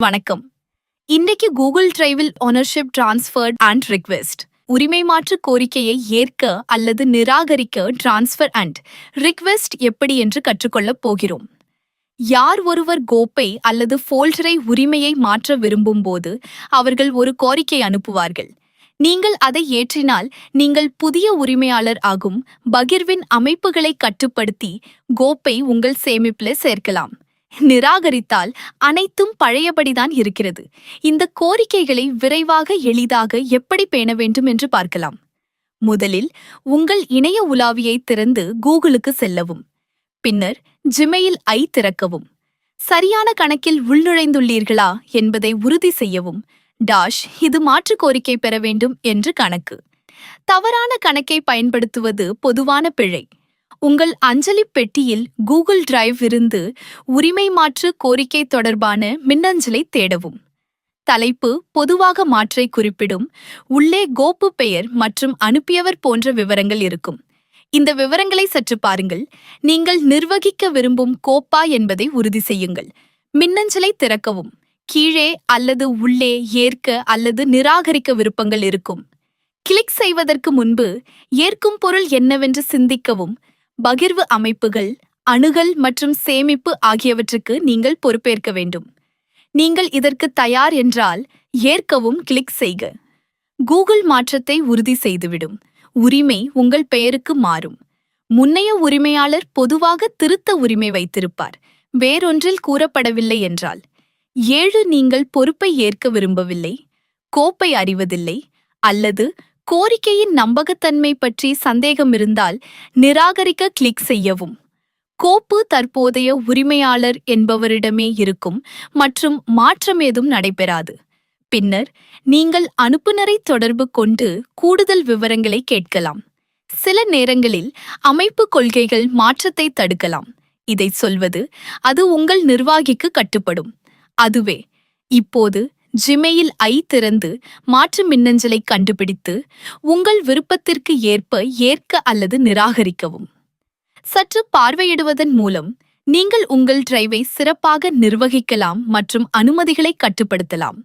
வணக்கம். இன்றைக்கு கூகுள் டிரைவில் ஓனர்ஷிப் டிரான்ஸ்ஃபர் அண்ட் ரிக்வெஸ்ட் உரிமை மாற்று கோரிக்கையை ஏற்க அல்லது நிராகரிக்க டிரான்ஸ்ஃபர் அண்ட் ரிக்வெஸ்ட் எப்படி என்று கற்றுக்கொள்ளப் போகிறோம். யார் ஒருவர் கோப்பை அல்லது ஃபோல்டரை உரிமையை மாற்ற விரும்பும் போது அவர்கள் ஒரு கோரிக்கை அனுப்புவார்கள். நீங்கள் அதை ஏற்றினால் நீங்கள் புதிய உரிமையாளர் ஆகும் பகிர்வின் அமைப்புகளை கட்டுப்படுத்தி கோப்பை உங்கள் சேமிப்பில் சேர்க்கலாம். நிராகரித்தால் அனைத்தும் பழையபடிதான் இருக்கிறது. இந்த கோரிக்கைகளை விரைவாக எளிதாக எப்படி பேண வேண்டும் என்று பார்க்கலாம். முதலில் உங்கள் இணைய உலாவியை திறந்து கூகுளுக்கு செல்லவும். பின்னர் ஜிமெயில் திறக்கவும். சரியான கணக்கில் உள்நுழைந்துள்ளீர்களா என்பதை உறுதி செய்யவும். இது மாற்று கோரிக்கை பெற வேண்டும் என்று கணக்கு. தவறான கணக்கை பயன்படுத்துவது பொதுவான பிழை. உங்கள் அஞ்சலி பெட்டியில் கூகுள் டிரைவ் இருந்து உரிமை மாற்று கோரிக்கை தொடர்பான மின்னஞ்சலை தேடவும். தலைப்பு பொதுவாக மாற்றை குறிப்பிடும். உள்ளே கோப்பு பெயர் மற்றும் அனுப்பியவர் போன்ற விவரங்கள் இருக்கும். இந்த விவரங்களை சற்று பாருங்கள். நீங்கள் நிர்வகிக்க விரும்பும் கோப்பா என்பதை உறுதி செய்யுங்கள். மின்னஞ்சலை திறக்கவும். கீழே அல்லது உள்ளே ஏற்க அல்லது நிராகரிக்க விருப்பங்கள் இருக்கும். கிளிக் செய்வதற்கு முன்பு ஏற்கும் பொருள் என்னவென்று சிந்திக்கவும். பகிர்வு அமைப்புகள், அணுகல் மற்றும் சேமிப்பு ஆகியவற்றுக்கு நீங்கள் பொறுப்பேற்க வேண்டும். நீங்கள் இதற்கு தயார் என்றால் ஏற்கவும் கிளிக் செய்க. கூகுள் மாற்றத்தை உறுதி செய்துவிடும். உரிமை உங்கள் பெயருக்கு மாறும். முன்னைய உரிமையாளர் பொதுவாக திருத்த உரிமை வைத்திருப்பார். வேறொன்றில் கூறப்படவில்லை என்றால். நீங்கள் பொறுப்பை ஏற்க விரும்பவில்லை, கோப்பை அறிவதில்லை அல்லது கோரிக்கையின் நம்பகத்தன்மை பற்றி சந்தேகம் இருந்தால் நிராகரிக்க கிளிக் செய்யவும். கோப்பு தற்போதைய உரிமையாளர் என்பவரிடமே இருக்கும் மற்றும் மாற்றம் ஏதும் நடைபெறாது. பின்னர் நீங்கள் அனுப்புநரை தொடர்பு கொண்டு கூடுதல் விவரங்களை கேட்கலாம். சில நேரங்களில் அமைப்பு கொள்கைகள் மாற்றத்தை தடுக்கலாம். இதை சொல்வது அது உங்கள் நிர்வாகிக்கு கட்டுப்படும். அதுவே இப்போது ஜிமெயில் திறந்து மாற்று மின்னஞ்சலை கண்டுபிடித்து உங்கள் விருப்பத்திற்கு ஏற்க அல்லது நிராகரிக்கவும். சற்று பார்வையிடுவதன் மூலம் நீங்கள் உங்கள் டிரைவை சிறப்பாக நிர்வகிக்கலாம் மற்றும் அனுமதிகளை கட்டுப்படுத்தலாம்.